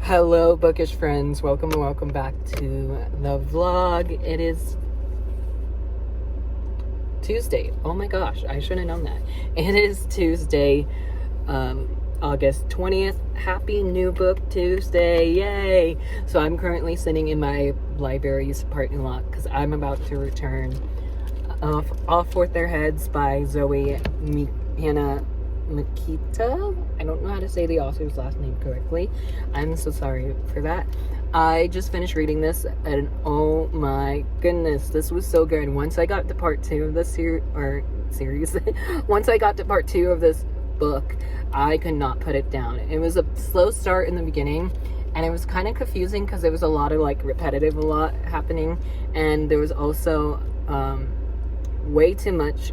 Hello, bookish friends. Welcome back to the vlog. It is Tuesday. Oh my gosh, I should have known that. It is Tuesday, August 20th. Happy New Book Tuesday. Yay! So I'm currently sitting in my library's parking lot because I'm about to return Off With Their Heads by Zoe Hannah Makita. I don't know how to say the author's last name correctly. I'm so sorry for that. I just finished reading this and oh my goodness, this was so good. Once I got to part 2 of this series, once I got to part 2 of this book, I could not put it down. It was a slow start in the beginning and it was kind of confusing because there was a lot of repetitive happening, and there was also way too much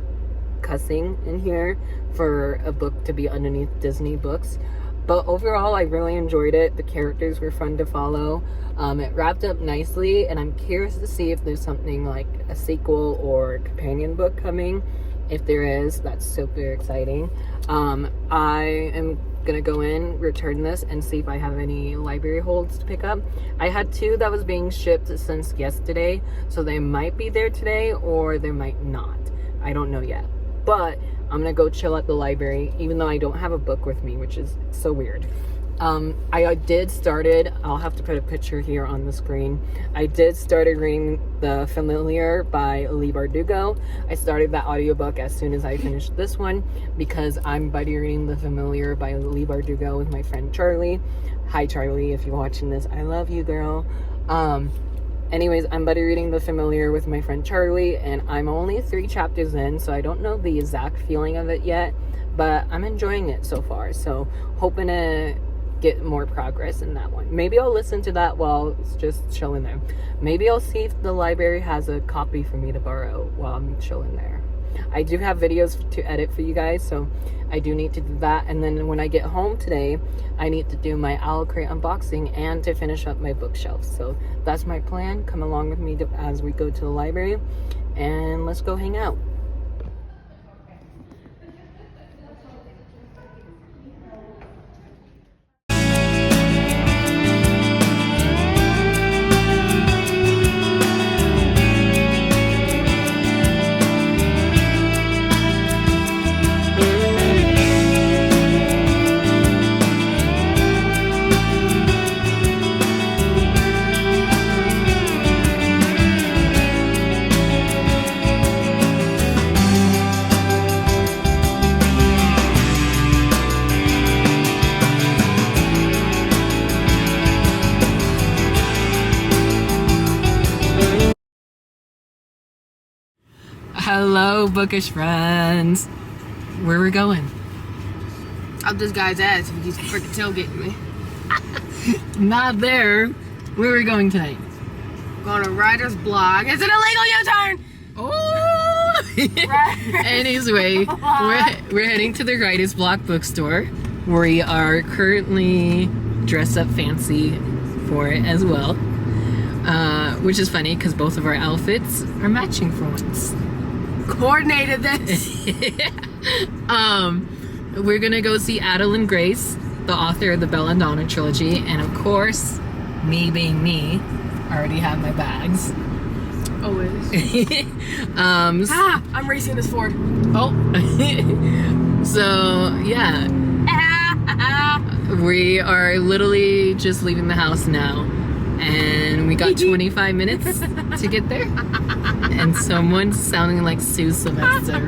cussing in here for a book to be underneath Disney books. But overall, I really enjoyed it. The characters were fun to follow. It wrapped up nicely, and I'm curious to see if there's something like a sequel or companion book coming. If there is, that's super exciting. I am gonna go in, return this, and see if I have any library holds to pick up. I had 2 that was being shipped since yesterday, so they might be there today or they might not. I don't know yet. But I'm gonna go chill at the library, even though I don't have a book with me, which is so weird. I did started, I'll have to put a picture here on the screen. I did started reading The Familiar by Leigh Bardugo. I started that audiobook as soon as I finished this one because I'm buddy reading The Familiar by Leigh Bardugo with my friend Charlie. Hi Charlie, if you're watching this, I love you, girl. Anyways, I'm buddy reading The Familiar with my friend Charlie, and I'm only 3 chapters in, so I don't know the exact feeling of it yet, but I'm enjoying it so far, so hoping to get more progress in that one. Maybe I'll listen to that while it's just chilling there. Maybe I'll see if the library has a copy for me to borrow while I'm chilling there. I do have videos to edit for you guys, so I do need to do that. And then when I get home today, I need to do my Owl Crate unboxing and to finish up my bookshelf. So that's my plan. Come along with me as we go to the library, and let's go hang out. Hello, bookish friends. Where we going? Up this guy's ass if he's freaking tailgating me. Not there. Where are we going tonight? Going to Writer's Block. It's an illegal U-turn! Oh! Anyway, we're heading to the Writer's Block bookstore. We are currently dressed up fancy for it as well. Which is funny because both of our outfits are matching for once. Coordinated this. We're gonna go see Readathin Grace, the author of the Belle and Donna trilogy, and of course, me being me, I already have my bags. Always. I'm racing this Ford. Oh. So yeah, we are literally just leaving the house now, and we got 25 minutes to get there. And someone's sounding like Sue Sylvester.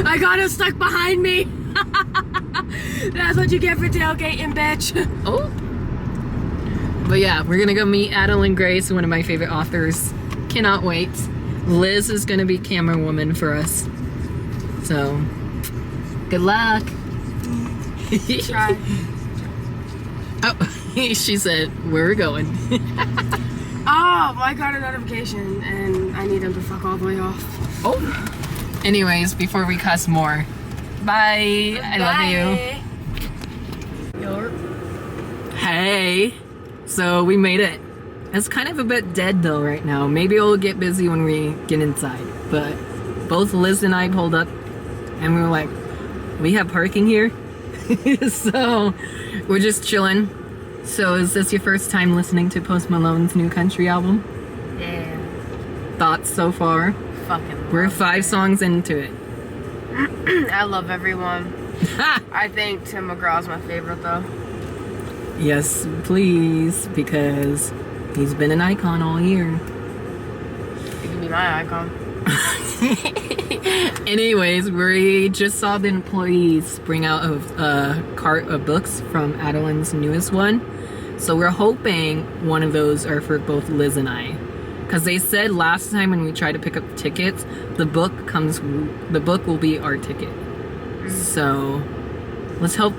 I got him stuck behind me. That's what you get for tailgating, bitch. Oh. But yeah, we're gonna go meet Readathin Grace, one of my favorite authors. Cannot wait. Liz is gonna be camera woman for us. So, good luck. Try. Oh, she said, where we're going. Oh, I got a notification and I need him to fuck all the way off. Oh. Anyways, before we cuss more, bye. I love you. Hey. So we made it. It's kind of a bit dead though right now. Maybe it'll get busy when we get inside. But both Liz and I pulled up and we were like, we have parking here? So we're just chilling. So is this your first time listening to Post Malone's new country album? Yeah. Thoughts so far? Fucking. We're 5 songs into it. I love everyone. I think Tim McGraw's my favorite though. Yes, please, because he's been an icon all year. He could be my icon. Anyways, we just saw the employees bring out a cart of books from Adeline's newest one. So we're hoping one of those are for both Liz and I. Because they said last time when we tried to pick up tickets, the book will be our ticket. So let's hope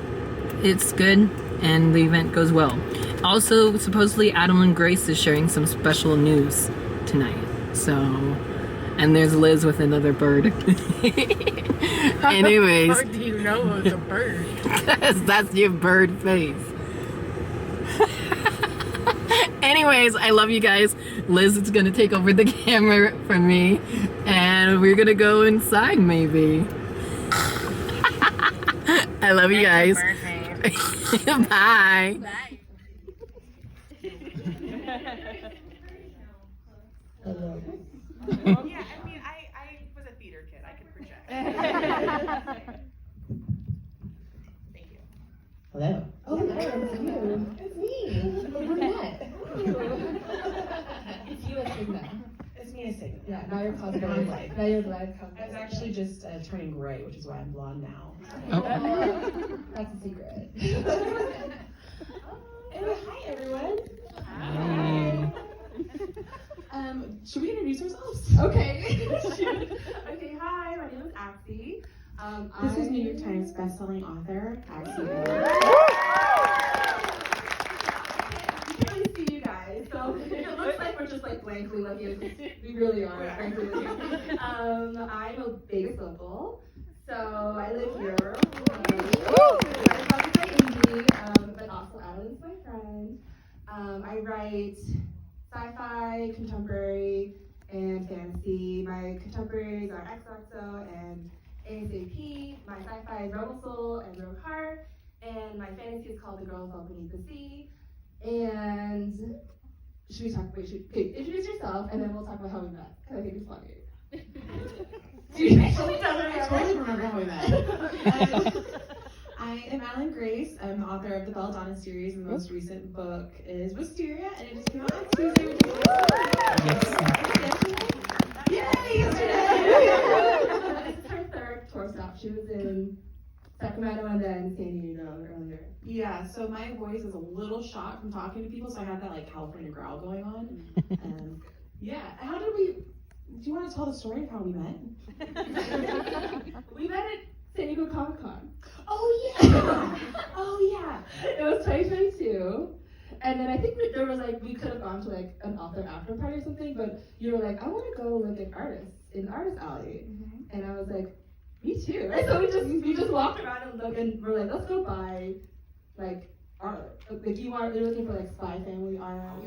it's good and the event goes well. Also, supposedly Adeline Grace is sharing some special news tonight. So, and there's Liz with another bird. Anyways. How do you know it's a bird? That's your bird face. Anyways, I love you guys. Liz is gonna take over the camera from me, and we're gonna go inside maybe. I love you guys. Bye. Bye. Yeah, I mean, I was a theater kid. I could project. Thank you. Hello. Oh, hello. It's you. It's me. We're met. It's you and Sigma. It's me and Sigma. Yeah, now you're cosplay. Now you're live cosplay. I was actually just turning gray, which is why I'm blonde now. That's a secret. Anyway, hi everyone. Hi. Should we introduce ourselves? Okay. Okay, hi, my name is Axie. This is New York Times bestselling author, Axie. You can't really see you guys, so it looks like we're just like blankly looking. We really are blankly looking. I'm a Vegas local, so I live here. I'm probably by indie, but also Adeline's my friend. I write sci-fi, contemporary, and fantasy. My contemporaries are XOXO and ASAP. My sci-fi is Rebel Soul and Rogue Heart. And my fantasy is called The Girl Who Fell Beneath the Sea. And should we talk, okay, introduce yourself and then we'll talk about how we met. Because I think it's funny. I totally remember how we met. I am Alan Grace. I'm the author of the Donna series, and the most recent book is Wisteria, and it just came out on Tuesday, which is Yay! Yesterday! This is her third tour stop. She was in Sacramento and then San Diego earlier. Yeah, so my voice is a little shot from talking to people, so I have that like California growl going on. Yeah, how did we? Do you want to tell the story of how we met? We met at San Diego Comic Con. Oh yeah! Oh yeah! It was 2022, and then I think there was like we could have gone to like an author after party or something, but you were like, I want to go look at artists in Artist Alley, and I was like, me too. And so we just walked around and looked, and we're like, let's go buy like art. Like you're looking for like Spy Family art.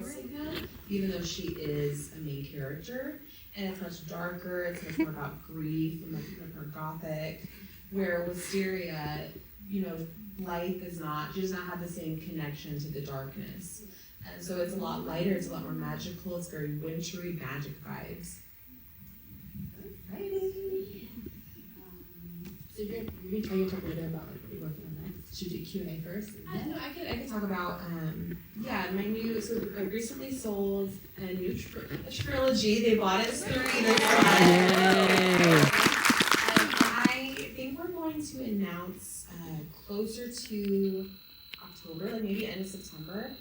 Even though she is a main character, and it's much darker, it's much more about grief and much more gothic. Where Wisteria, you know, life is not, she does not have the same connection to the darkness. And so it's a lot lighter, it's a lot more magical, it's very wintry, magic vibes. So are you talking a little bit about like what you're working on next? Should we do Q&A first? No, I can talk about, my new, so I recently sold a new trilogy. They bought it as 3 this time. I think we're going to announce closer to October, like maybe end of September.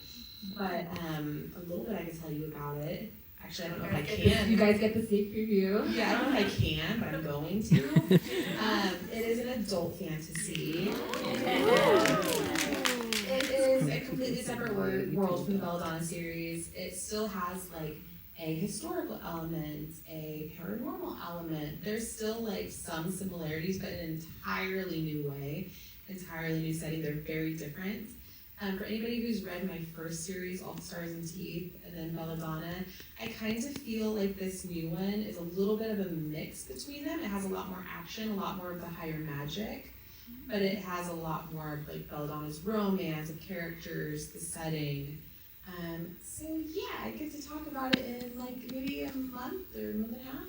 But a little bit I can tell you about it. Actually, I don't know if I can. You guys get the sneak preview. Yeah, I don't know if I can, but I'm going to. It is an adult fantasy. It is a completely separate world from the Belladonna series. It still has like a historical element, a paranormal element. There's still like some similarities, but in an entirely new way, entirely new setting. They're very different. For anybody who's read my first series, All Stars and Teeth, and then Belladonna, I kind of feel like this new one is a little bit of a mix between them. It has a lot more action, a lot more of the higher magic, but it has a lot more like Belladonna's romance, of characters, the setting. So yeah, I get to talk about it in like maybe a month or a month and a half.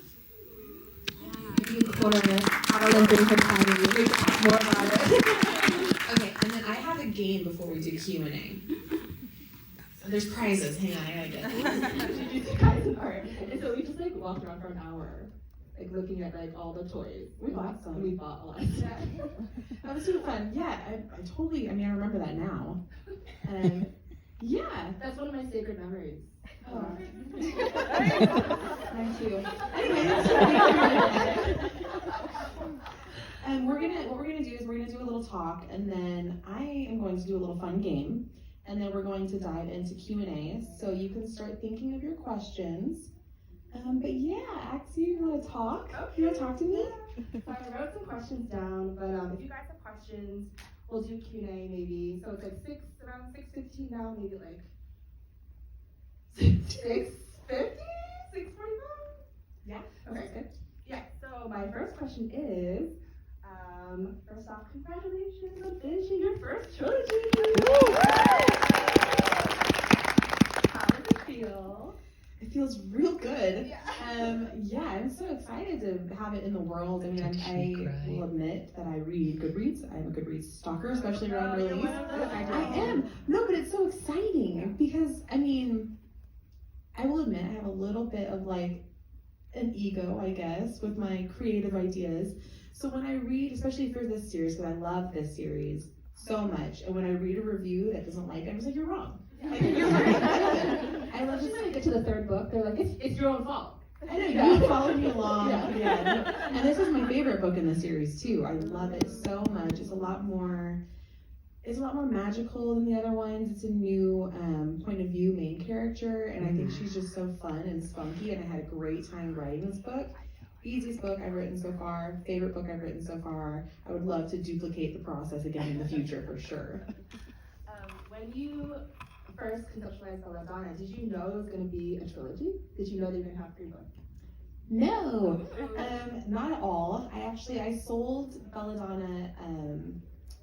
Maybe a quarter, Adeline brings her time and we can talk more about it. Okay, and then I have a game before we do Q&A. So there's prizes. Hang on, I gotta get them. Alright, and so we just like walked around for an hour, like looking at like all the toys. We bought some. We bought a lot. That was super fun. Yeah, I totally, I remember that now. Yeah. That's one of my sacred memories. Oh. Mine too. Anyway, what we're gonna do is we're gonna do a little talk, and then I am going to do a little fun game, and then we're going to dive into Q&A, so you can start thinking of your questions. But yeah, Axie, you wanna talk? Okay. You wanna talk to me? So I wrote some questions down, but if you guys have questions, we'll do Q&A maybe. So it's like around 6:15 now, maybe like 6:50, 6:45. Yeah. Okay, good. Yeah. So my first question is, first off, congratulations on finishing your first trilogy. How does it feel? It feels real good. Yeah. Yeah, I'm so excited to have it in the world. I mean, Did she I cry? will admit that I read Goodreads. I'm a Goodreads stalker, especially around You're release. one of those. I am. No, but it's so exciting because, I mean, I will admit I have a little bit of like an ego, I guess, with my creative ideas. So when I read, especially for this series, because I love this series so much, and when I read a review that doesn't like it, I'm just like, you're wrong. Like, you're right. I love Just this. when I get to the third book, they're like, it's your own fault. I know, you followed me along. Yeah. Yeah. No. And this is my favorite book in the series too. I love it so much. It's a lot more magical than the other ones. It's a new point of view main character, and I think she's just so fun and spunky, and I had a great time writing this book. Easiest book I've written so far, favorite book I've written so far. I would love to duplicate the process again in the future for sure. When you first conceptualized Donna, did you know it was going to be a trilogy? Did you know they were going to have 3 books? No, not at all. I sold Belladonna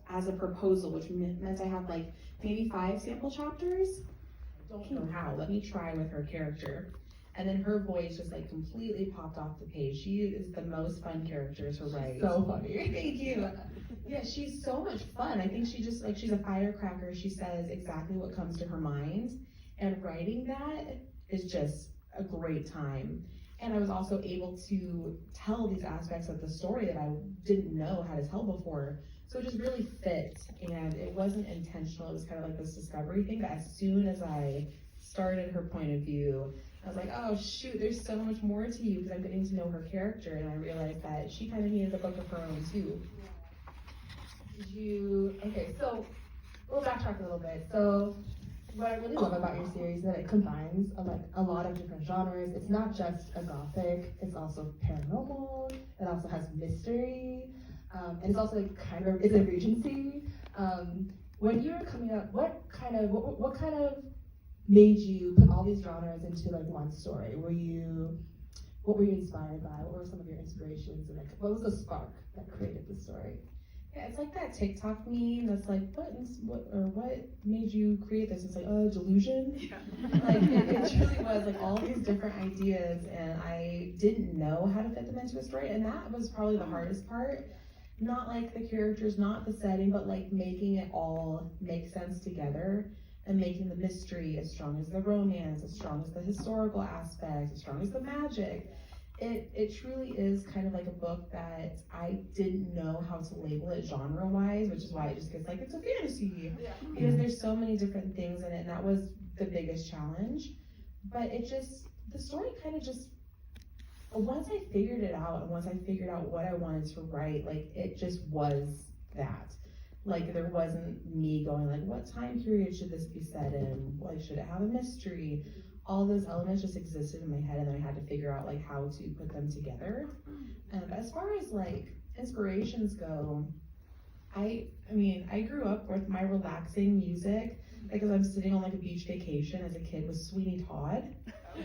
as a proposal, which meant I had like maybe 5 sample chapters. I don't know how. Let me try with her character. And then her voice just like completely popped off the page. She is the most fun character to write. So funny. Thank you. Yeah, she's so much fun. I think she just like, she's a firecracker. She says exactly what comes to her mind. And writing that is just a great time. And I was also able to tell these aspects of the story that I didn't know how to tell before. So it just really fit, and it wasn't intentional. It was kind of like this discovery thing, that as soon as I started her point of view, I was like, oh shoot, there's so much more to you, because I'm getting to know her character, and I realized that she kind of needed a book of her own too. Okay, so we'll backtrack a little bit. So what I really love about your series is that it combines a lot of different genres. It's not just a gothic, it's also paranormal, it also has mystery, and it's also it's a Regency. When you were coming up, what kind of made you put all these genres into like one story? What were you inspired by? What were some of your inspirations, and like, what was the spark that created the story? Yeah, it's like that TikTok meme that's like, what made you create this? It's like, oh, delusion. Yeah. Like it truly was like all these different ideas, and I didn't know how to fit them into a story, and that was probably the hardest part. Not like the characters, not the setting, but like making it all make sense together, and making the mystery as strong as the romance, as strong as the historical aspect, as strong as the magic. It truly is kind of like a book that I didn't know how to label it genre-wise, which is why it just gets like, it's a fantasy. Yeah. Because there's so many different things in it, and that was the biggest challenge. But the story kind of just, once I figured it out, and once I figured out what I wanted to write, like it just was that. Like there wasn't me going like, what time period should this be set in? Like, should it have a mystery? All those elements just existed in my head, and then I had to figure out like how to put them together. As far as like inspirations go, I grew up with my relaxing music because I'm sitting on like a beach vacation as a kid with Sweeney Todd,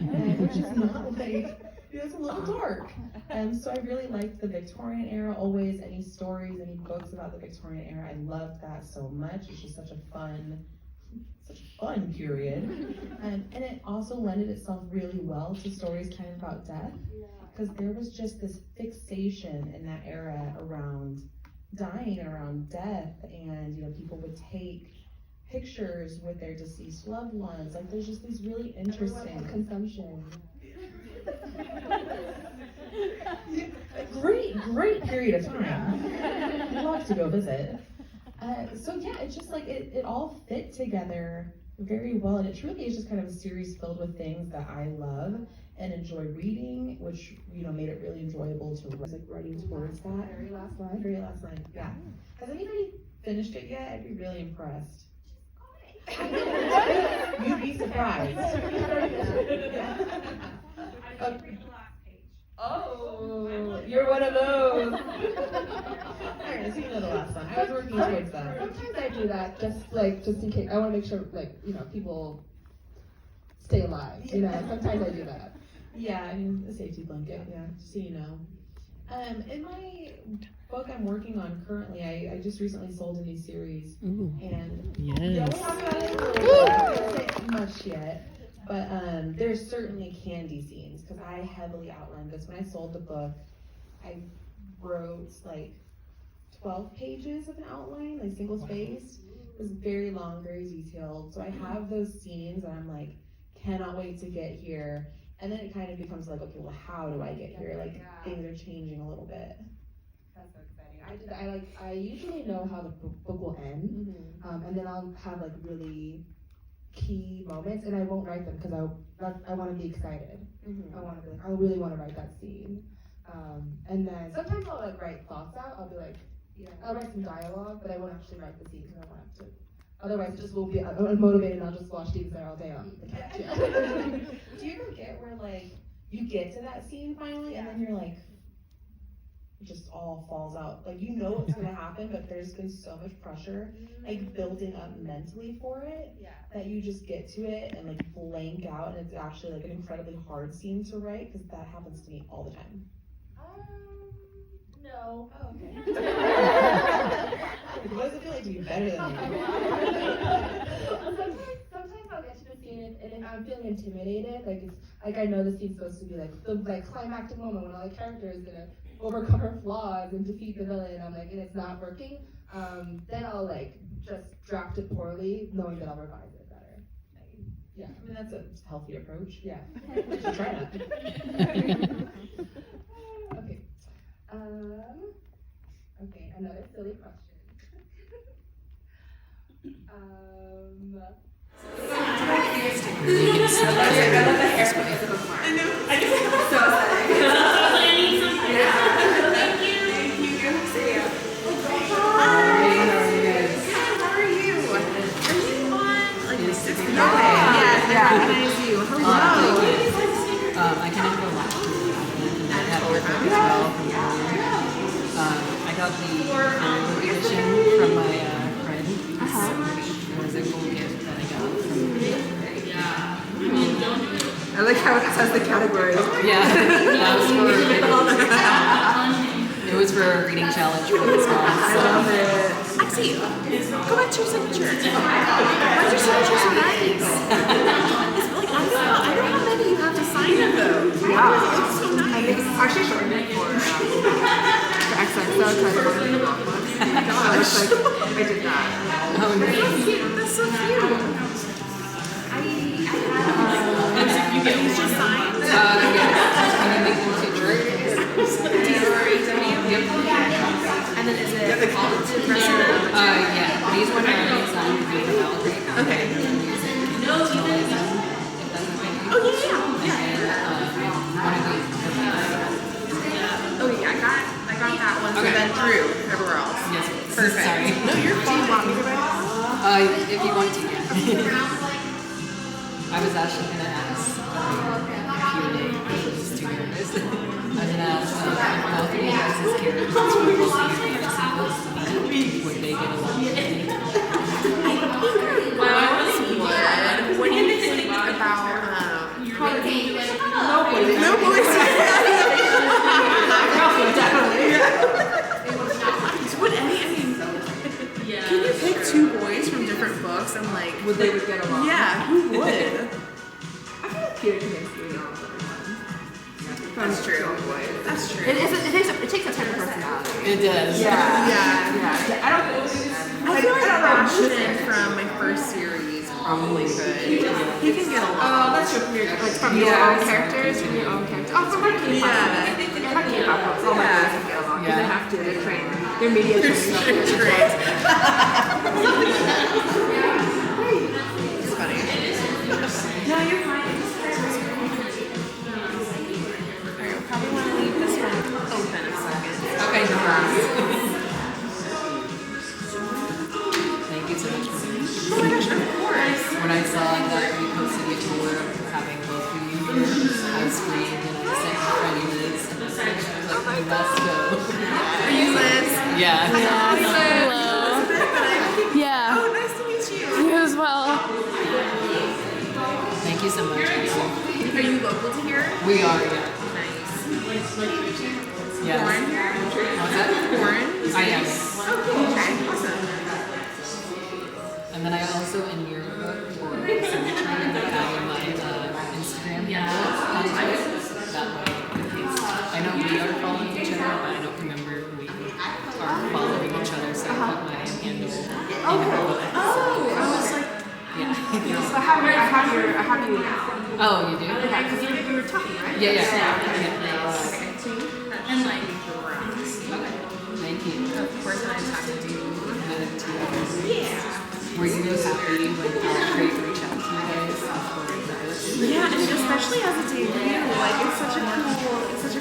which is not like, It's a little dark. So I really liked the Victorian era always. Any stories, any books about the Victorian era, I loved that so much. It's just such a fun period. And it also lended itself really well to stories kind of about death, because there was just this fixation in that era around dying and around death, and people would take pictures with their deceased loved ones. Like there's just these really interesting consumption. Great period of time. I'd love to go visit. So yeah, it's just like it all fit together very well, and it truly is just kind of a series filled with things that I love and enjoy reading, which made it really enjoyable to writing towards that. Very last line. Yeah. Has anybody finished it yet? I'd be really impressed. You'd be surprised. Oh, you're one of those. Alright, so you know the last one. I was working towards that. Sometimes I do that just in case. I want to make sure people stay alive. Sometimes I do that. Yeah, I mean a safety blanket. Yeah, just so you know. In my book I'm working on currently, I just recently sold a new series. Ooh. And Yes. we'll talk about it a little bit. I don't say much yet. But there's certainly candy scenes, because I heavily outlined this. When I sold the book, I wrote like 12 pages of an outline, like single-spaced. It was very long, very detailed. So I have those scenes, and I'm like, cannot wait to get here. And then it kind of becomes like, okay, well, how do I get here? Like, things are changing a little bit. That's so exciting. I usually know how the book will end, and then I'll have like really key moments, and I won't write them because I want to be excited. I want to be like, I really want to write that scene. And then sometimes I'll like write thoughts out. I'll be like, I'll write some dialogue, but I won't actually write the scene because I want to. Otherwise, it just will be unmotivated, and I'll just watch TV there all day on the couch. Do you ever get where like you get to that scene finally, and then you're like, it just all falls out? Like what's gonna happen, but there's been so much pressure, like building up mentally for it, that you just get to it and like blank out, and it's actually like an incredibly hard scene to write, because that happens to me all the time. No. Oh, okay. What does it feel like to be better than me? Sometimes I'll get to the scene, and if I'm feeling intimidated, like I know the scene's supposed to be like the climactic moment when all the character is gonna overcome her flaws and defeat the villain, and and it's not working, then I'll like just draft it poorly, knowing that I'll revise it better. Yeah, I mean that's a healthy approach. Yeah. You should try that. Okay. Okay, another silly question. I kind of go last and that had worked out as well from earlier. I got the edition from my friend. It was a cool gift that I got from I like how it says the category. Yeah, that was it was for a reading challenge for this one. I love it. Actually, go back to your signature. Why is your signature so nice? It's like, I don't know how many you have to sign of those. Yeah. It's so nice. I think it's actually shortened it for XXO, so I wanted to block one. Gosh. I did that. Oh, nice. That's so cute. You get these just signed? Yeah. Can I make them two words? Yep. And then is it all the rest of them? Yeah. These ones are already signed to be the validate. Okay. Oh, yeah. Oh, yeah, I got that one, so then through everywhere else. Yes. Perfect. Sorry. No, you're fine. Do you want me to write? If you want to, yeah. I was actually going to ask if you were just too nervous. I was going to ask if both of you guys' characters were both of you guys would they get along? What do you think about no boys? different books, I'm like, They would get along. yeah, who would? I feel like Peter can make me on everyone. That's true. That's true. It takes a type of personality. It does. Yeah. I feel like Readathin from my first series probably could. He can get along. Oh, that's true. From your own characters. From your own characters. Oh, from my K-pop. Yeah, my K-pop books. All my girls can get along because they have to. They're trained. They're media trained. Great. It's funny. No, you're fine. Alright, we'll probably want to leave this one open a second. Okay, no worries. Thank you so much for Oh my gosh, of course. when I saw that we posted a tour having both of you here, I screamed and I sent my friend Liz and I was like, you must go. Are you Liz? Yeah. Hello. Yeah. Oh, nice to meet you. You as well. Thank you so much. Are you local to here? We are, yeah. Nice. Yes. Born? What's that? Born? I am. Oh, cool. Okay, awesome. And then I also, in your book, or signature, added my Instagram handle onto it. That way, in case. I know we are following each other, but I don't remember we are following each other, so I put my handle in her book. Oh, I was like, Yeah. So I have you now. Oh, you do? Yeah, because you were talking, right? Yeah. and like, rocks. Thank you. Of course, I'm talking to you. Yeah. Were you happy when Crate reached out to you guys for the book? Yeah, and especially as a debut, like it's such a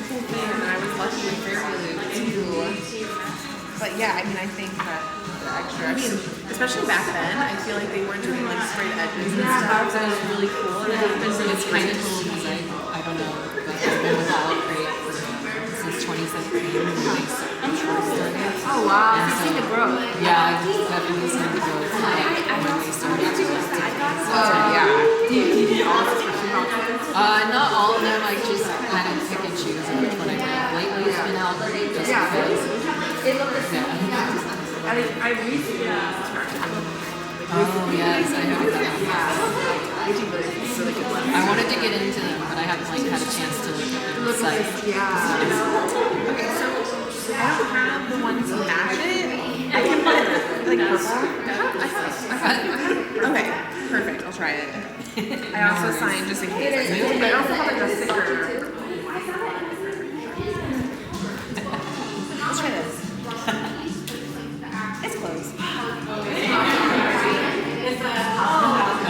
cool thing, and I was lucky with Fairview too. But yeah, I mean, I think that the extra, especially back then, I feel like they weren't doing like straight edges and stuff. That was really cool. And It's kind of cool because I don't know, but I've been without Crate since 2017 when they started. Oh wow, I've seen the growth. Yeah, I've definitely seen the growth when they started. yeah. Do you do all the special Not all of them, I just kind of pick and choose which one I read. Lately it's been out just because. I recently subscribed. Oh yes, I heard that. I wanted to get into them, but I haven't like had a chance to look at the site. Okay, so I don't have the ones to match it. I can put it like purple. Okay, perfect. I'll try it. I also signed just in case. I also have like a sticker. Let's try this. It's closed. I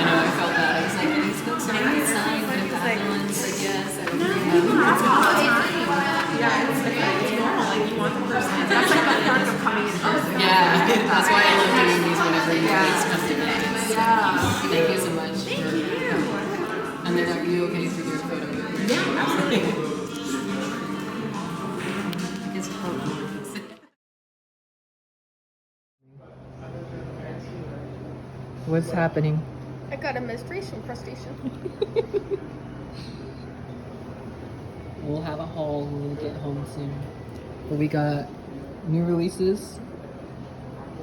know, I felt that. I was like, these books are not signed, but if that one's like, yes, I would read them. Yeah, it's normal. Like you want the person. That's like the perk of coming in person. Yeah, that's why I love doing these whenever you guys come to me. Thank you so much. Thank you. And then are you okay for your photo? Yeah, absolutely. It's cool. What's happening? I got a menstruation frustration. We'll have a haul when we get home soon. But we got new releases,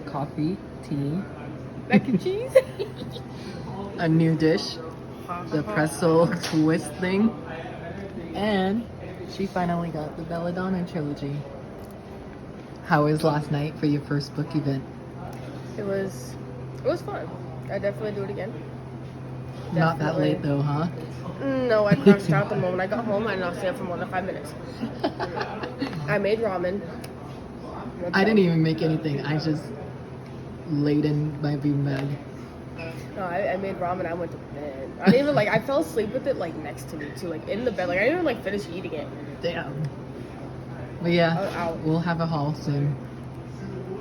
coffee, tea, Mac and cheese. a new dish, the pretzel twist thing, and she finally got the Donna trilogy. How was last night for your first book event? It was fun. I definitely do it again. Not that late though, huh? No, I crashed out the moment I got home. I did not stay up for more than 5 minutes. I made ramen. I didn't even make anything. I just laid in my bean bag. No, I made ramen. I went to bed. I didn't even I fell asleep with it next to me too, in the bed. I didn't even finish eating it. Damn. But yeah, we'll have a haul soon.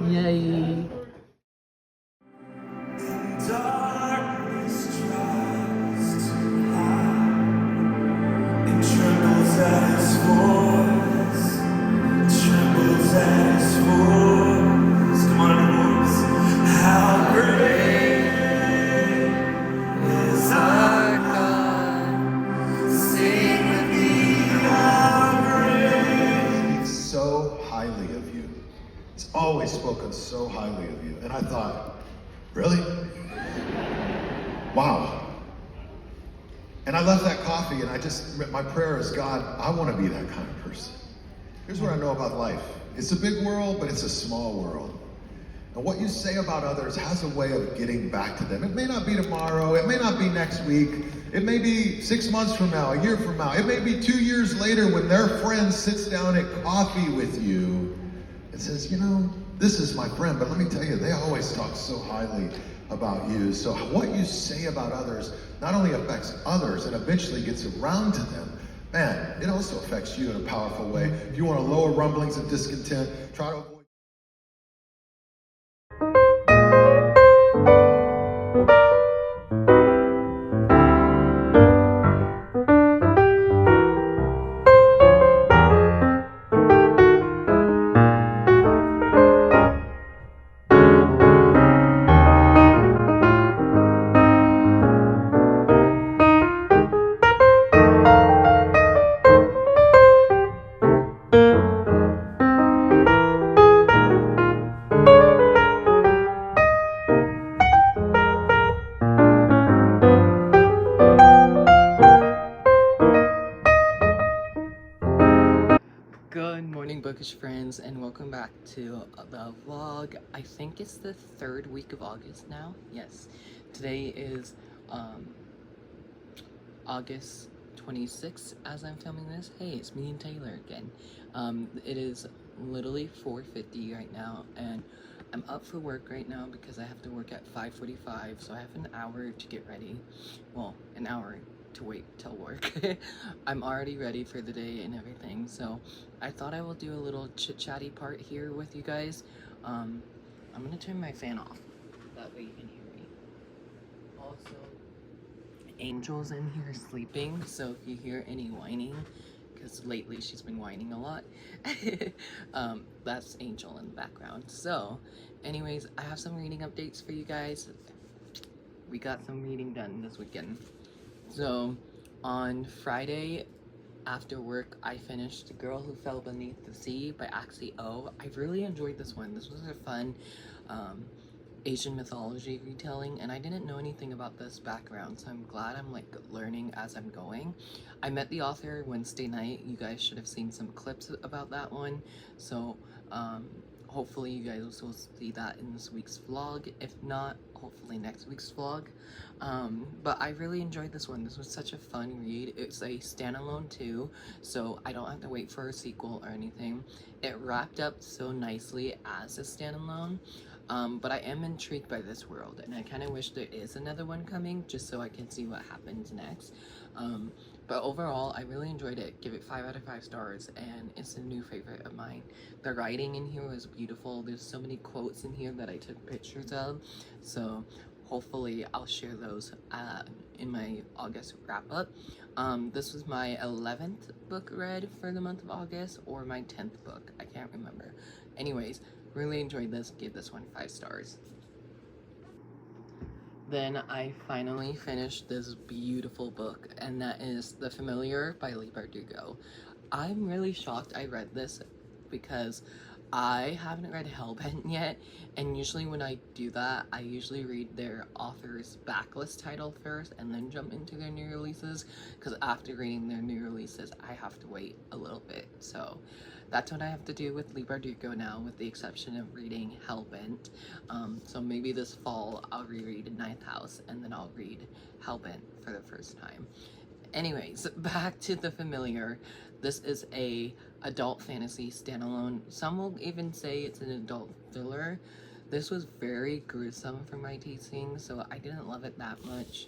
Yay. Darkness tries to hide. It trembles at his voice. Trembles at his voice. Come on, everyone. How great is our God? Sing with me, how great. Speaks so highly of you. He's always spoken so highly of you. And I thought, really? Wow. And I love that coffee, and my prayer is, God, I want to be that kind of person. Here's what I know about life. It's a big world, but it's a small world. And what you say about others has a way of getting back to them. It may not be tomorrow, it may not be next week, it may be 6 months from now, a year from now, it may be 2 years later when their friend sits down at coffee with you and says, you know, this is my friend, but let me tell you, they always talk so highly about you. So what you say about others not only affects others and eventually gets around to them, man, it also affects you in a powerful way. If you want to lower rumblings of discontent, try to avoid. Good morning, bookish friends, and welcome back to the vlog. I think it's the 3rd week of August now. Yes, today is August 26th as I'm filming this. Hey, it's me and Taylor again. It is literally 4:50 right now, and I'm up for work right now because I have to work at 5:45, so I have an hour to get ready. Well, an hour to wait till work. I'm already ready for the day and everything, so I thought I will do a little chit-chatty part here with you guys. I'm gonna turn my fan off, that way you can hear me. Also, Angel's in here sleeping, so if you hear any whining, because lately she's been whining a lot, that's Angel in the background. So, anyways, I have some reading updates for you guys. We got some reading done this weekend. So, on Friday, after work, I finished The Girl Who Fell Beneath the Sea by Axie O. I really enjoyed this one. This was a fun Asian mythology retelling, and I didn't know anything about this background, so I'm glad I'm like learning as I'm going. I met the author Wednesday night. You guys should have seen some clips about that one, so hopefully you guys will see that in this week's vlog. If not, hopefully next week's vlog. But I really enjoyed this one. This was such a fun read. It's a standalone too, so I don't have to wait for a sequel or anything. It wrapped up so nicely as a standalone. But I am intrigued by this world, and I kind of wish there is another one coming just so I can see what happens next. But overall, I really enjoyed it. Give it 5 out of 5 stars, and it's a new favorite of mine. The writing in here was beautiful. There's so many quotes in here that I took pictures of, so hopefully I'll share those in my August wrap-up. This was my 11th book read for the month of August, or my 10th book. I can't remember. Anyways, really enjoyed this. Gave this one 5 stars. Then I finally finished this beautiful book, and that is The Familiar by Leigh Bardugo. I'm really shocked I read this because I haven't read Hellbent yet, and usually when I do that, I usually read their author's backlist title first and then jump into their new releases, because after reading their new releases, I have to wait a little bit. So that's what I have to do with Leigh Bardugo now, with the exception of reading Hellbent. So maybe this fall I'll reread Ninth House, and then I'll read Hellbent for the first time. Anyways, back to The Familiar. This is a adult fantasy standalone. Some will even say it's an adult thriller. This was very gruesome for my tasting, so I didn't love it that much.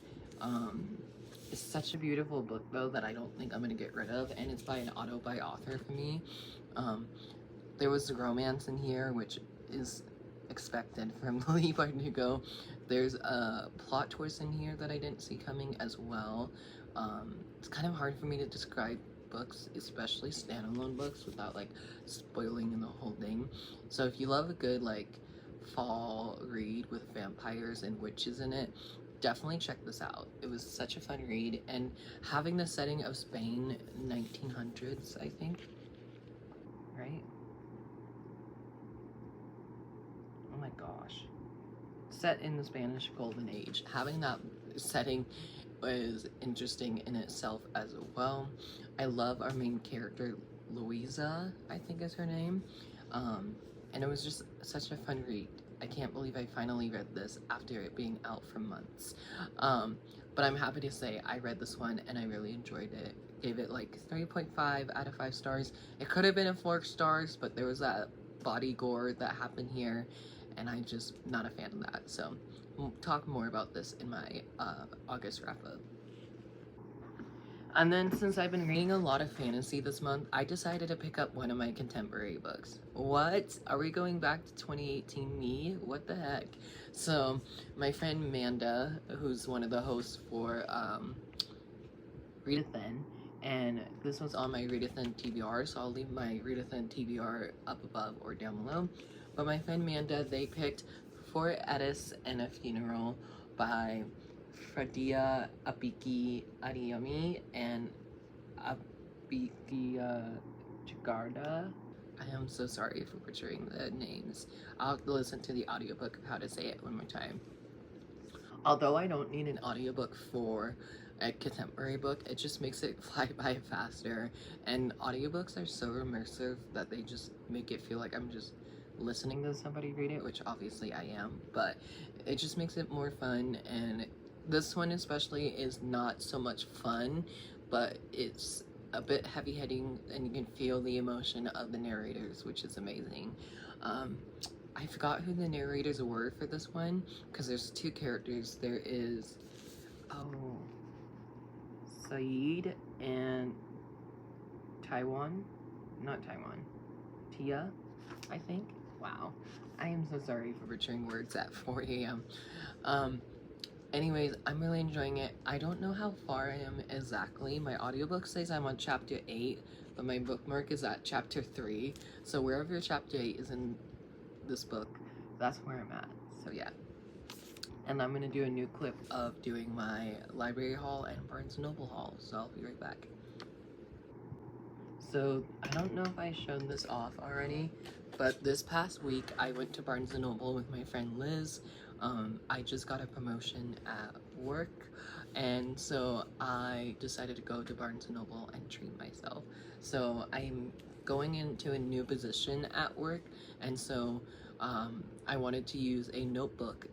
It's such a beautiful book though that I don't think I'm gonna get rid of, and it's by an auto-buy author for me. There was romance in here, which is expected from Leigh Bardugo. There's a plot twist in here that I didn't see coming as well. It's kind of hard for me to describe books, especially standalone books, without like spoiling the whole thing. So if you love a good like fall read with vampires and witches in it, definitely check this out. It was such a fun read, and having the setting of Spain 1900s, I think, right? Oh my gosh. Set in the Spanish Golden Age. Having that setting is interesting in itself as well. I love our main character, Louisa, I think is her name. And it was just such a fun read. I can't believe I finally read this after it being out for months. But I'm happy to say I read this one and I really enjoyed it. Gave it like 3.5 out of 5 stars. It could have been a 4 stars, but there was that body gore that happened here, and I'm just not a fan of that. So we'll talk more about this in my August wrap up. And then since I've been reading a lot of fantasy this month, I decided to pick up one of my contemporary books. What? Are we going back to 2018 me? What the heck? So my friend Manda, who's one of the hosts for Readathin, and this was on my Readathin TBR, so I'll leave my Readathin TBR up above or down below. But my friend Manda, they picked For Edis and a Funeral by Fradia Apiki Ariyami and Apiki Jagarda. I am so sorry for butchering the names. I'll have to listen to the audiobook of how to say it one more time. Although I don't need an audiobook for a contemporary book, it just makes it fly by faster, and audiobooks are so immersive that they just make it feel like I'm just listening to somebody read it, which obviously I am, but it just makes it more fun. And this one especially is not so much fun, but it's a bit heavy-hitting, and you can feel the emotion of the narrators, which is amazing. I forgot who the narrators were for this one, because there's 2 characters. There is Saeed and Tia, I think. Wow, I am so sorry for butchering words at 4 a.m. Anyways, I'm really enjoying it. I don't know how far I am exactly. My audiobook says I'm on chapter 8, but my bookmark is at chapter 3. So wherever chapter 8 is in this book, that's where I'm at. So yeah. And I'm gonna do a new clip of doing my library haul and Barnes & Noble haul, so I'll be right back. So I don't know if I shown this off already, but this past week I went to Barnes & Noble with my friend Liz. I just got a promotion at work, and so I decided to go to Barnes & Noble and treat myself. So I'm going into a new position at work, and so I wanted to use a notebook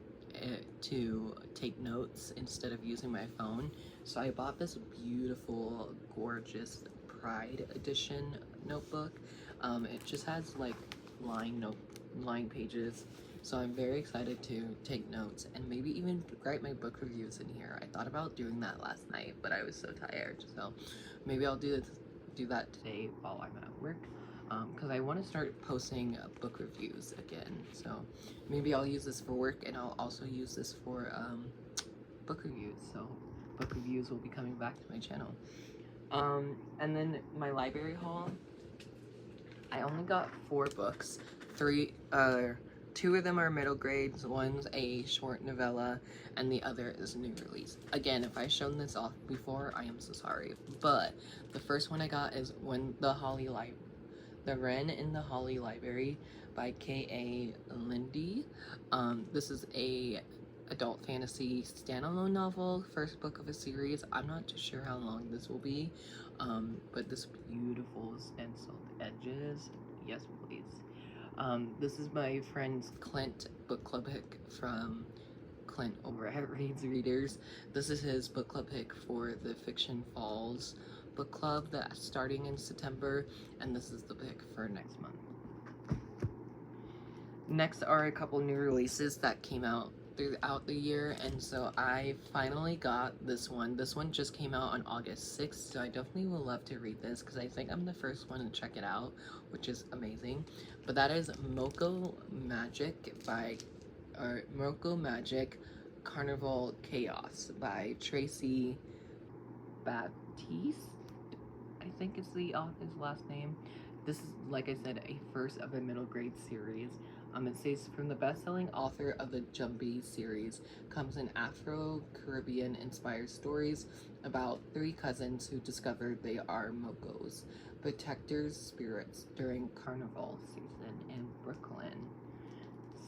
to take notes instead of using my phone. So I bought this beautiful, gorgeous Pride edition notebook. It just has like line pages, so I'm very excited to take notes and maybe even write my book reviews in here. I thought about doing that last night, but I was so tired, so maybe I'll do that today while I'm at work, because I want to start posting book reviews again. So maybe I'll use this for work, and I'll also use this for book reviews. So book reviews will be coming back to my channel. And then my library haul, I only got 4 books. 2 of them are middle grades, one's a short novella, and the other is a new release. Again, if I've shown this off before, I am so sorry. But the first one I got is The Wren in the Holly Library by K.A. Lindy. This is a adult fantasy standalone novel, first book of a series. I'm not too sure how long this will be, but this beautiful stenciled edges, yes please. This is my friend's Clint book club pick from Clint over at Reads Readers. This is his book club pick for the Fiction Falls book club that's starting in September, and this is the pick for next month. Next are a couple new releases that came out throughout the year, and so I finally got this one. This one just came out on August 6th, so I definitely will love to read this because I think I'm the first one to check it out, which is amazing. But that is Moko Magic Carnival Chaos by Tracy Baptiste, I think is the author's last name. This is, like I said, a first of a middle grade series. It says, from the best-selling author of the Jumbie series comes an Afro-Caribbean inspired stories about 3 cousins who discover they are Mokos, protectors spirits during carnival season in Brooklyn.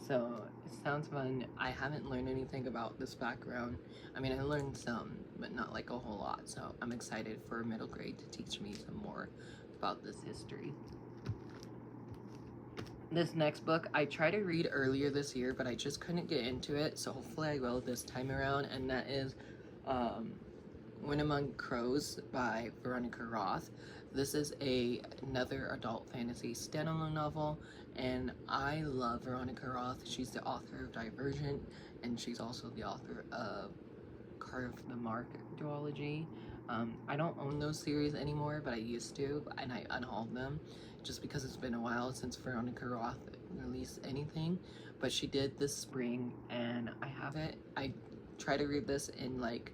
So it sounds fun. I haven't learned anything about this background. I mean, I learned some, but not like a whole lot. So I'm excited for middle grade to teach me some more about this history. This next book I tried to read earlier this year, but I just couldn't get into it. So hopefully I will this time around. And that is When Among Crows by Veronica Roth. This is another adult fantasy standalone novel, and I love Veronica Roth. She's the author of Divergent, and she's also the author of Carve the Mark duology. I don't own those series anymore, but I used to, and I unhauled them just because it's been a while since Veronica Roth released anything. But she did this spring, and I have it. I tried to read this in like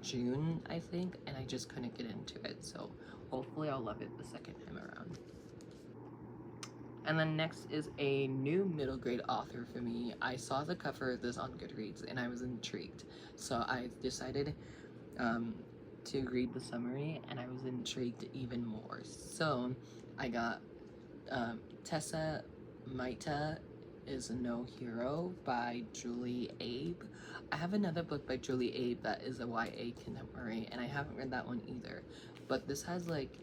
June, I think, and I just couldn't get into it. So hopefully I'll love it the second time around. And then next is a new middle grade author for me. I saw the cover of this on Goodreads and I was intrigued. So I decided to read the summary, and I was intrigued even more. So I got Tessa Maita is No Hero by Julie Abe. I have another book by Julie Abe that is a YA contemporary, and I haven't read that one either. But this has like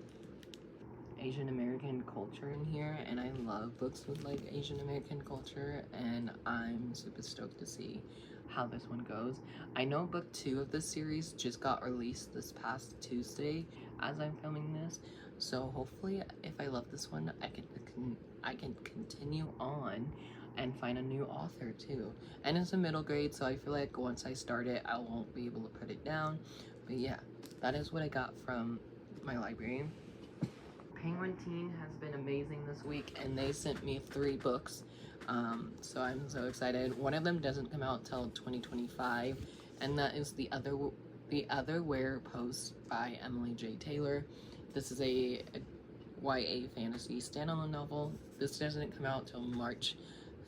Asian American culture in here, and I love books with like Asian American culture, and I'm super stoked to see how this one goes. I know book 2 of this series just got released this past Tuesday as I'm filming this, so hopefully if I love this one, I can continue on and find a new author too. And it's a middle grade, so I feel like once I start it, I won't be able to put it down. But yeah, that is what I got from my library. Penguin Teen has been amazing this week, and they sent me 3 books. So I'm so excited. One of them doesn't come out till 2025, and that is The Other Where Post by Emily J. Taylor. This is a YA fantasy standalone novel. This doesn't come out till March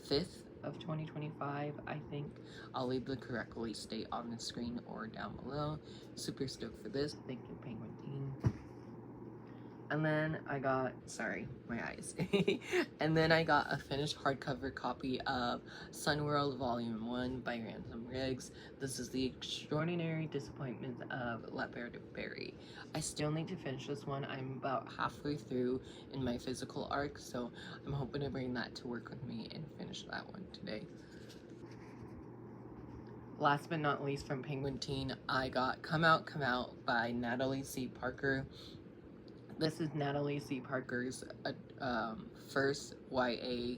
5th of 2025, I think. I'll leave the correct release date on the screen or down below. Super stoked for this. Thank you, Penguin Teen. And then I got, sorry, my eyes. And then I got a finished hardcover copy of Sunworld Volume 1 by Ransom Riggs. This is The Extraordinary Disappointment of Leopard Berry. I still need to finish this one. I'm about halfway through in my physical arc, so I'm hoping to bring that to work with me and finish that one today. Last but not least, from Penguin Teen, I got Come Out, Come Out by Natalie C. Parker. This is Natalie C. Parker's first YA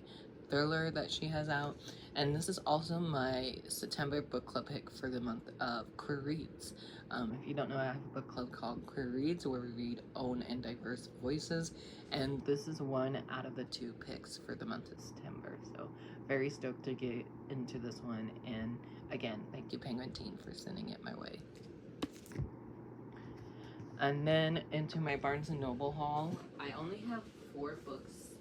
thriller that she has out, and this is also my September book club pick for the month of Queer Reads. If you don't know, I have a book club called Queer Reads where we read own and diverse voices, and this is one out of the 2 picks for the month of September, so very stoked to get into this one. And again, thank you, Penguin Teen, for sending it my way. And then into my Barnes & Noble haul. I only have 4 books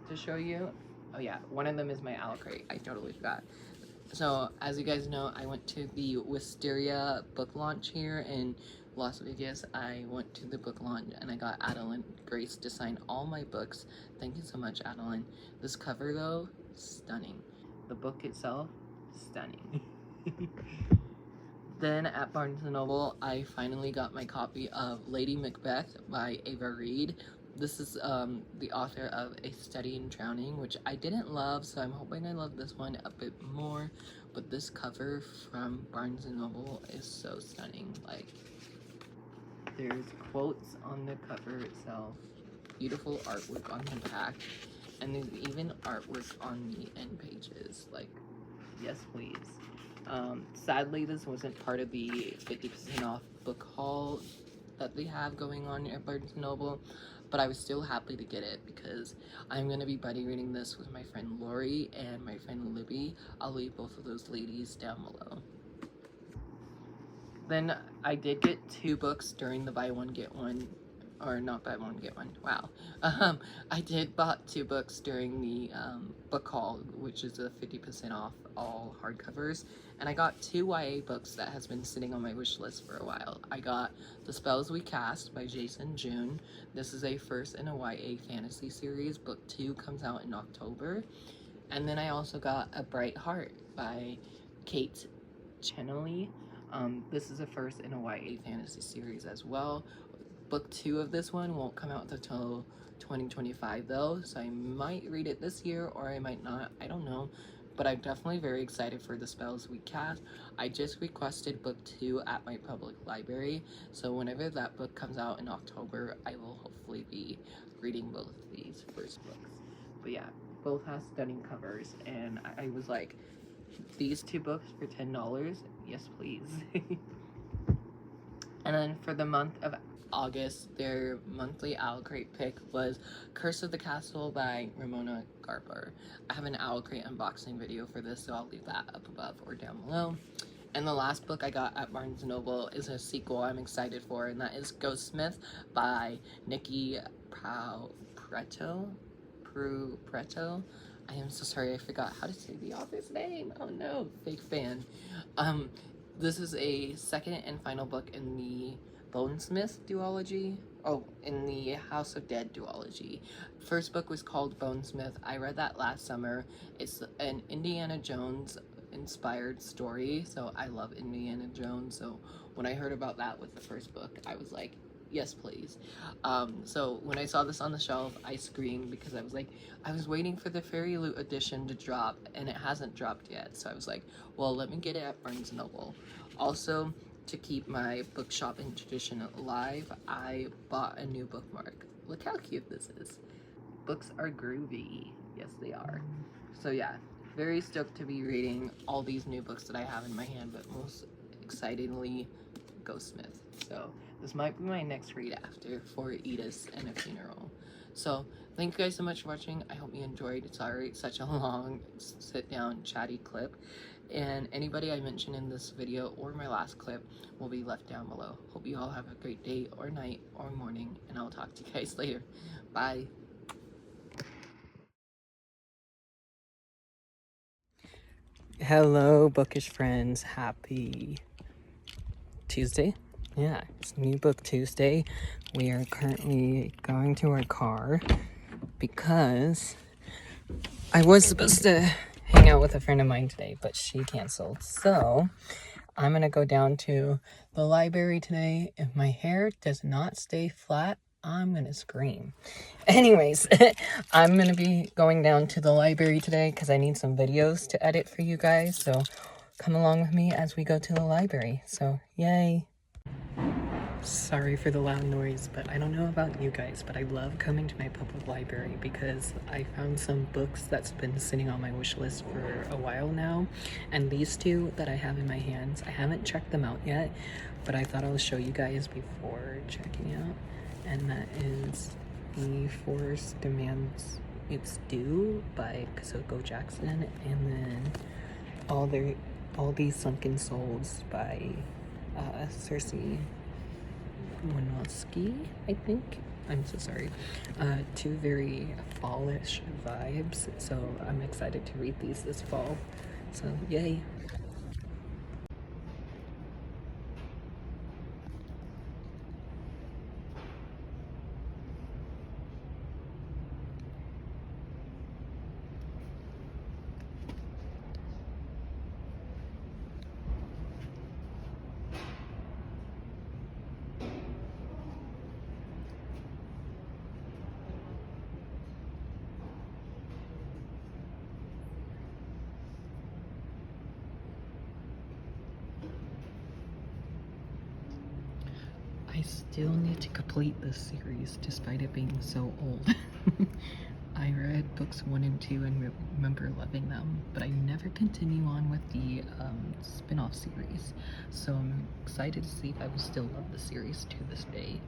to show you. Oh yeah, one of them is my Owl Crate. I totally forgot. So, as you guys know, I went to the Wisteria book launch here in Las Vegas. I went to the book launch and I got Adeline Grace to sign all my books. Thank you so much, Adeline. This cover though, stunning. The book itself, stunning. Then at Barnes & Noble, I finally got my copy of Lady Macbeth by Ava Reed. This is the author of A Study in Drowning, which I didn't love, so I'm hoping I love this one a bit more. But this cover from Barnes & Noble is so stunning. Like, there's quotes on the cover itself, beautiful artwork on the back, and there's even artwork on the end pages. Like, yes please. Sadly, this wasn't part of the 50% off book haul that they have going on at Barnes & Noble, but I was still happy to get it because I'm going to be buddy reading this with my friend Lori and my friend Libby. I'll leave both of those ladies down below. Then I did get 2 books during the buy one get one, or not buy one get one, wow. I did bought 2 books during the book haul, which is a 50% off all hardcovers, and I got 2 YA books that has been sitting on my wish list for a while. I got The Spells We Cast by Jason June. This is a first in a YA fantasy series. Book 2 comes out in October. And then I also got A Bright Heart by Kate Chenelly. This is the first in a YA fantasy series as well. Book 2 of this one won't come out until 2025 though, so I might read it this year or I might not, I don't know. But I'm definitely very excited for the spells we cast. I just requested book 2 at my public library, so whenever that book comes out in October, I will hopefully be reading both of these first books. But yeah, both have stunning covers, and I was like, these 2 books for $10? Yes, please. And then for the month of August, their monthly Owl Crate pick was Curse of the Castle by Ramona Garber. I have an Owl Crate unboxing video for this, so I'll leave that up above or down below. And the last book I got at Barnes & Noble is a sequel I'm excited for, and that is Ghostsmith by Nikki Preto. I am so sorry, I forgot how to say the author's name. Oh no, big fan. This is a second and final book in the Bonesmith duology. Oh, in the House of Dead duology. First book was called Bonesmith. I read that last summer. It's an Indiana Jones inspired story, so I love Indiana Jones. So when I heard about that with the first book, I was like, yes please. So when I saw this on the shelf, I screamed because I was like, I was waiting for the Fairy Loot edition to drop and it hasn't dropped yet, so I was like, well, let me get it at Barnes & Noble. Also, to keep my book shopping tradition alive, I bought a new bookmark. Look how cute this is. Books are groovy. Yes, they are. So yeah, very stoked to be reading all these new books that I have in my hand, but most excitingly, Ghostsmith. So this might be my next read after For Edith and a Funeral. So thank you guys so much for watching. I hope you enjoyed. Sorry, such a long sit down chatty clip. And anybody I mentioned in this video or my last clip will be left down below. Hope you all have a great day or night or morning, and I'll talk to you guys later. Bye. Hello, bookish friends. Happy Tuesday. Yeah, it's New Book Tuesday. We are currently going to our car because I was supposed to hang out with a friend of mine today, but she canceled. So I'm gonna go down to the library today. If my hair does not stay flat, I'm gonna scream. Anyways, I'm gonna be going down to the library today because I need some videos to edit for you guys. So come along with me as we go to the library. So yay. Sorry for the loud noise, but I don't know about you guys, but I love coming to my public library because I found some books that's been sitting on my wish list for a while now, and these 2 that I have in my hands, I haven't checked them out yet, but I thought I'll show you guys before checking out, and that is The Force Demands Its Due by Kasoko Jackson, and then All These Sunken Souls by Cersei Monoski, I think. I'm so sorry. 2 very fallish vibes, so I'm excited to read these this fall. So yay. I still need to complete this series despite it being so old. I read books 1 and 2 and remember loving them, but I never continue on with the spin-off series. So I'm excited to see if I will still love the series to this day.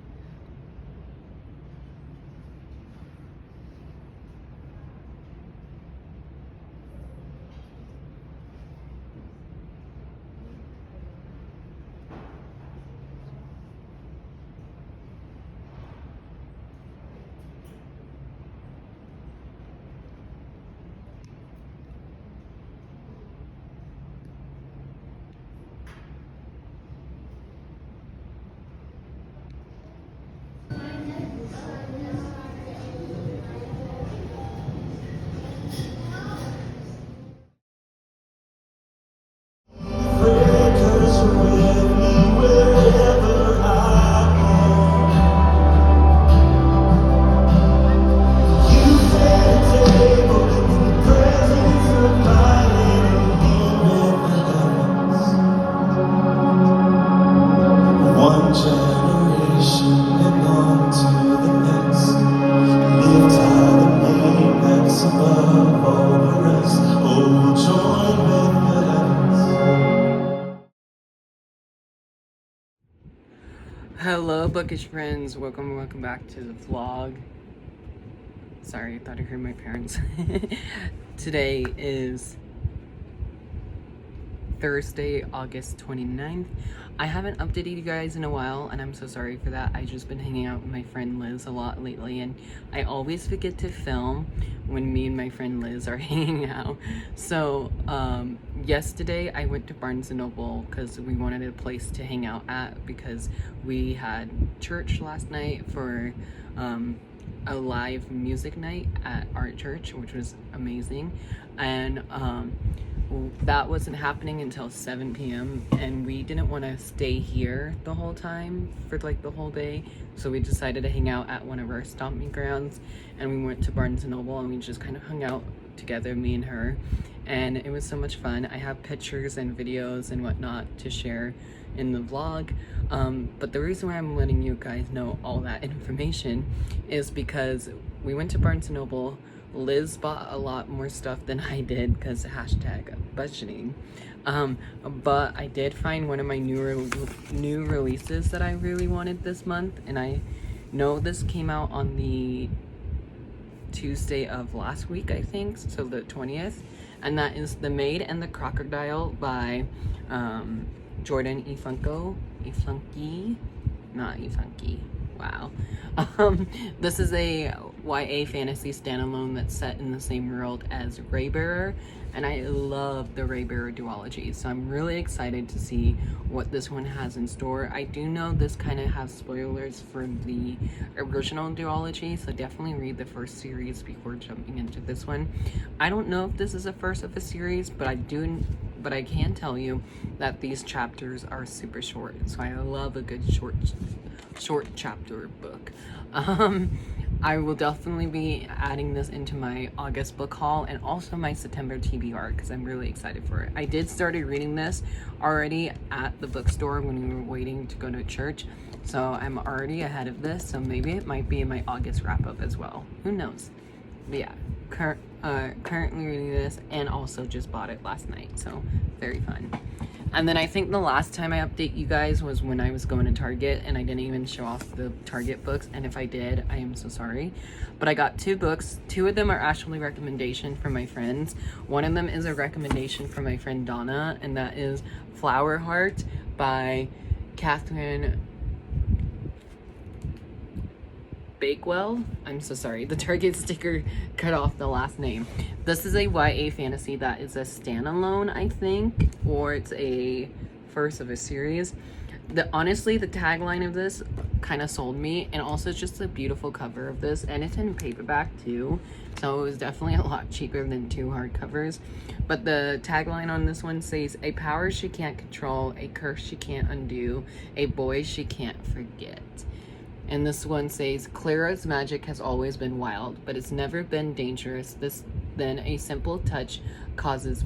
Hello, bookish friends. Welcome back to the vlog. Sorry, I thought I heard my parents. Today is Thursday, August 29th. I haven't updated you guys in a while, and I'm so sorry for that. I've just been hanging out with my friend Liz a lot lately, and I always forget to film when me and my friend Liz are hanging out. So, yesterday I went to Barnes & Noble because we wanted a place to hang out at because we had church last night for a live music night at our church, which was amazing. And that wasn't happening until 7 p.m. and we didn't want to stay here the whole time for like the whole day, so we decided to hang out at one of our stomping grounds, and we went to Barnes & Noble and we just kind of hung out together, me and her, and it was so much fun. I have pictures and videos and whatnot to share in the vlog, but the reason why I'm letting you guys know all that information is because we went to Barnes & Noble. Liz bought a lot more stuff than I did because hashtag budgeting, but I did find one of my new releases that I really wanted this month, and I know this came out on the Tuesday of last week, I think, so the 20th, and that is The Maid and the Crocodile by Jordan E. Flunky, not E. Funky. Wow. This is a YA fantasy standalone that's set in the same world as Raybearer, and I love the Raybearer duology, so I'm really excited to see what this one has in store. I do know this kind of has spoilers for the original duology, so definitely read the first series before jumping into this one. I don't know if this is a first of a series, but I can tell you that these chapters are super short, so I love a good short chapter book. I will definitely be adding this into my August book haul and also my September TBR because I'm really excited for it. I did started reading this already at the bookstore when we were waiting to go to church, so I'm already ahead of this, so maybe it might be in my August wrap-up as well. Who knows? But yeah, currently reading this and also just bought it last night, so very fun. And then I think the last time I update you guys was when I was going to Target, and I didn't even show off the Target books, and if I did, I am so sorry. But I got 2 books. 2 of them are actually recommendation from my friends. One of them is a recommendation from my friend Donna, and that is Flower Heart by Catherine Bakewell. I'm so sorry, the Target sticker cut off the last name. This is a YA fantasy that is a standalone, I think, or it's a first of a series. Honestly, the tagline of this kind of sold me, and also just a beautiful cover of this, and it's in paperback too, so it was definitely a lot cheaper than 2 hardcovers. But the tagline on this one says, "A power she can't control, a curse she can't undo, a boy she can't forget." And this one says, "Clara's magic has always been wild, but it's never been dangerous. Then a simple touch causes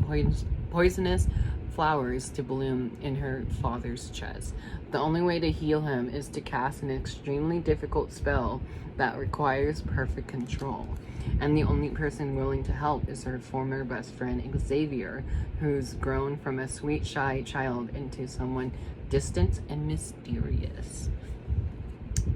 poisonous flowers to bloom in her father's chest. The only way to heal him is to cast an extremely difficult spell that requires perfect control. And the only person willing to help is her former best friend Xavier, who's grown from a sweet, shy child into someone distant and mysterious."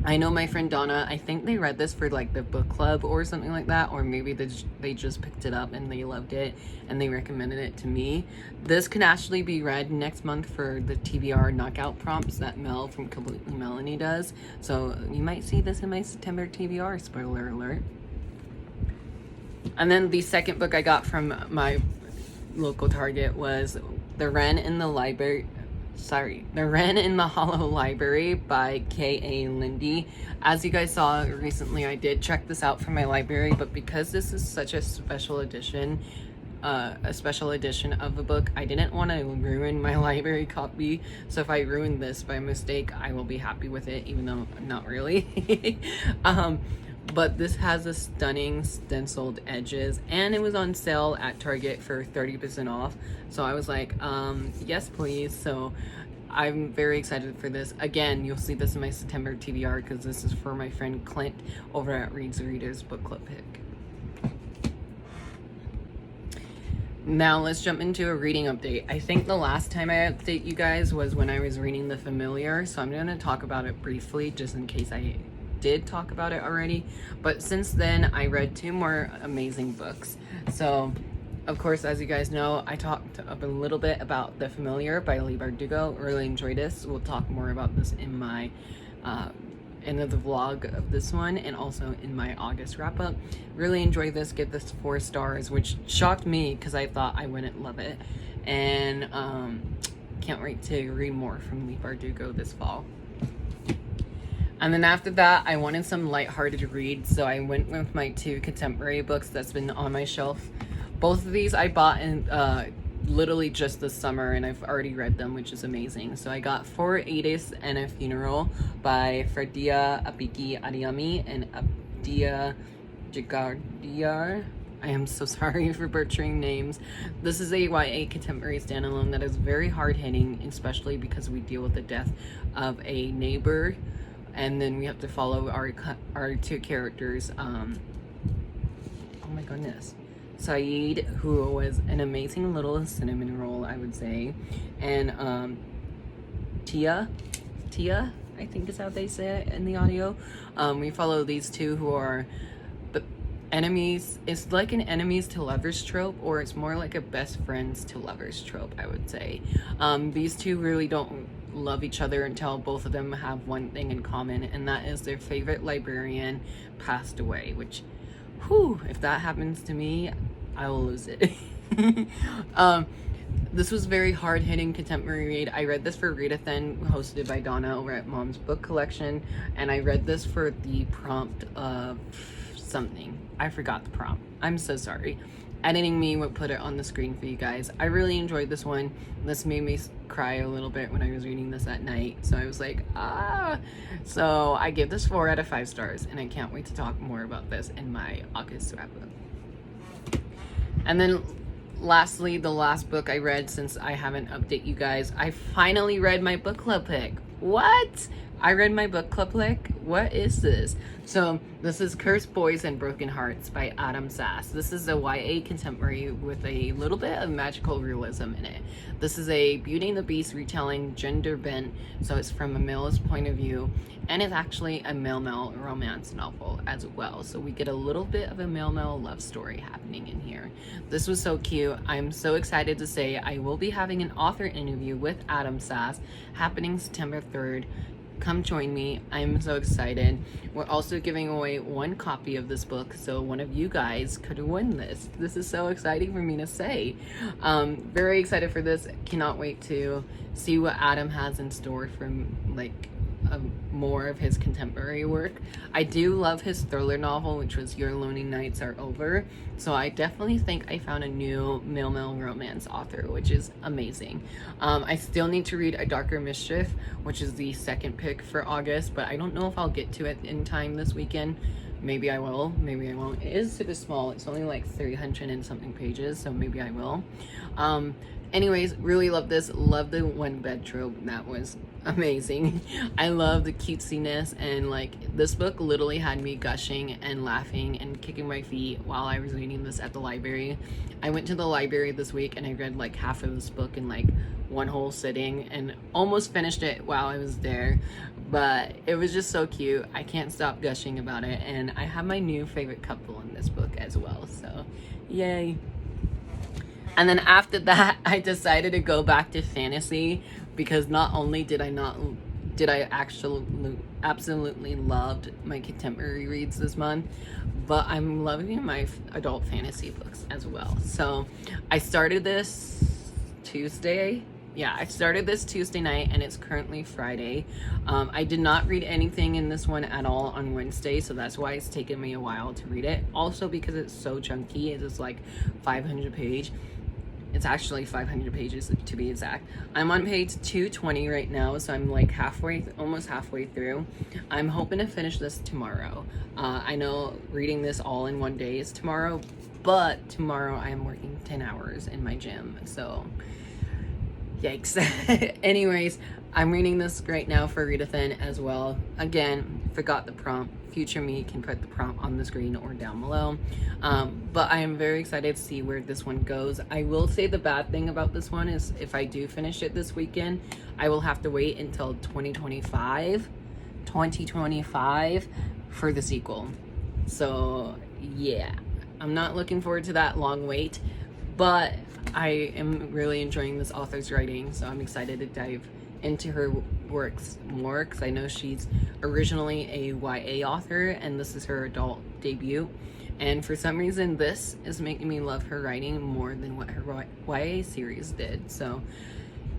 I know my friend Donna, I think they read this for like the book club or something like that, or maybe they just picked it up and they loved it and they recommended it to me. This can actually be read next month for the TBR knockout prompts that Mel from Completely Melanie does, so you might see this in my September TBR, spoiler alert. And then the second book I got from my local Target was The Wren in the Hollow Library by K.A. Lindy. As you guys saw recently, I did check this out from my library, but because this is such a special edition of a book, I didn't want to ruin my library copy, so if I ruin this by mistake, I will be happy with it, even though not really. But this has a stunning stenciled edges, and it was on sale at Target for 30% off, so I was like, yes please. So I'm very excited for this. Again, you'll see this in my September TBR because this is for my friend Clint over at Reads the Readers Book Club Pick. Now let's jump into a reading update. I think the last time I update you guys was when I was reading The Familiar, so I'm going to talk about it briefly just in case I did talk about it already. But since then, I read 2 more amazing books. So, of course, as you guys know, I talked up a little bit about The Familiar by Leigh Bardugo. Really enjoyed this. We'll talk more about this in my end of the vlog of this one, and also in my August wrap up. Really enjoyed this. Give this 4 stars, which shocked me because I thought I wouldn't love it. And can't wait to read more from Leigh Bardugo this fall. And then after that, I wanted some lighthearted reads, so I went with my 2 contemporary books that's been on my shelf. Both of these I bought in literally just this summer, and I've already read them, which is amazing. So I got 4 Ediths and a Funeral by Fredia Apiki Ariami and Abdia Jagardiyar. I am so sorry for butchering names. This is a YA contemporary standalone that is very hard-hitting, especially because we deal with the death of a neighbor, and then we have to follow our 2 characters. Oh my goodness. Saeed, who was an amazing little cinnamon roll, I would say, and Tia, I think is how they say it in the audio. We follow these 2 who are the enemies. It's like an enemies to lovers trope, or it's more like a best friends to lovers trope, I would say. These 2 really don't love each other until both of them have one thing in common, and that is their favorite librarian passed away, which, whew, if that happens to me, I will lose it. This was very hard-hitting contemporary read. I read this for Readathin, hosted by Donna over at Mom's Book Collection, and I read this for the prompt of something. I forgot the prompt. I'm so sorry. Editing me would put it on the screen for you guys. I really enjoyed this one. This made me cry a little bit when I was reading this at night, so I was like, ah. So I give this 4 out of 5 stars, and I can't wait to talk more about this in my August wrap up. And then lastly, the last book I read since I haven't updated you guys, I finally read my book club pick. What? I read my book club pick? What is this? So this is Cursed Boys and Broken Hearts by Adam Sass. This is a YA contemporary with a little bit of magical realism in it. This is a Beauty and the Beast retelling, gender bent, so it's from a male's point of view, and it's actually a male-male romance novel as well. So we get a little bit of a male-male love story happening in here. This was so cute. I'm so excited to say I will be having an author interview with Adam Sass happening September 3rd. Come join me. I'm so excited. We're also giving away 1 copy of this book, so one of you guys could win this. This is so exciting for me to say. Very excited for this. Cannot wait to see what Adam has in store from more of his contemporary work. I do love his thriller novel, which was Your Lonely Nights Are Over, so I definitely think I found a new male-male romance author, which is amazing. I still need to read A Darker Mischief, which is the 2nd pick for August, but I don't know if I'll get to it in time this weekend. Maybe I will, maybe I won't. It is super small. It's only like 300 and something pages, so maybe I will. Anyways, really love this. Love the 1 bed trope. That was amazing. I love the cutesiness, and like this book literally had me gushing and laughing and kicking my feet while I was reading this at the library. I went to the library this week and I read like half of this book in like 1 whole sitting and almost finished it while I was there, but it was just so cute. I can't stop gushing about it, and I have my new favorite couple in this book as well, so yay. And then after that, I decided to go back to fantasy, because not only did I actually absolutely loved my contemporary reads this month, but I'm loving my adult fantasy books as well. So I started this Tuesday. Yeah, I started this Tuesday night, and it's currently Friday. I did not read anything in this one at all on Wednesday, so that's why it's taken me a while to read it. Also because it's so chunky, it's like 500 page. It's actually 500 pages to be exact. I'm on page 220 right now, so I'm like almost halfway through. I'm hoping to finish this tomorrow. I know reading this all in one day is tomorrow, but tomorrow I am working 10 hours in my gym, so yikes. Anyways, I'm reading this right now for Readathin as well. Again, forgot the prompt. future me can put the prompt on the screen or down below. But I am very excited to see where this one goes. I will say the bad thing about this one is if I do finish it this weekend, I will have to wait until 2025 for the sequel. So yeah, I'm not looking forward to that long wait, but I am really enjoying this author's writing, so I'm excited to dive into her works more, because I know she's originally a YA author and this is her adult debut, and for some reason this is making me love her writing more than what her YA series did. So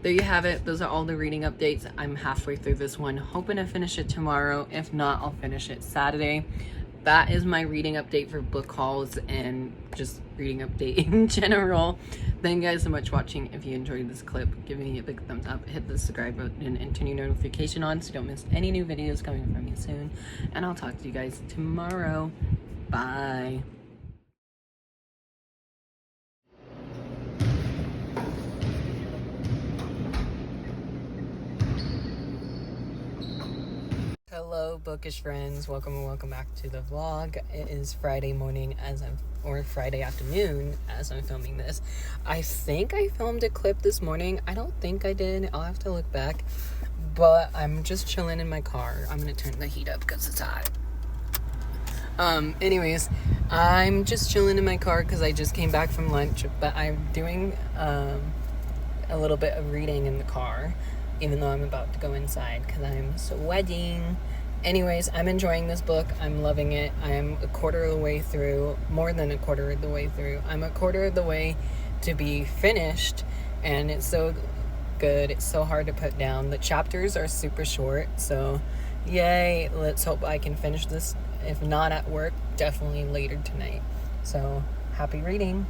there you have it. Those are all the reading updates. I'm halfway through this one, hoping to finish it tomorrow. If not, I'll finish it Saturday. That is my reading update for book hauls and just reading update in general. Thank you guys so much for watching. If you enjoyed this clip, give me a big thumbs up, hit the subscribe button, and turn your notification on so you don't miss any new videos coming from me soon. And I'll talk to you guys tomorrow. Bye. Hello bookish friends, welcome back to the vlog. It is Friday morning or Friday afternoon as I'm filming this. I think I filmed a clip this morning. I don't think I did. I'll have to look back. But I'm just chilling in my car. I'm gonna turn the heat up because it's hot. Anyways, I'm just chilling in my car because I just came back from lunch, but I'm doing a little bit of reading in the car, even though I'm about to go inside because I'm sweating. Anyways, I'm enjoying this book. I'm loving it. I'm a quarter of the way through, more than a quarter of the way through. I'm a quarter of the way to be finished, and it's so good. It's so hard to put down. The chapters are super short, so yay. Let's hope I can finish this. If not at work, definitely later tonight. So happy reading.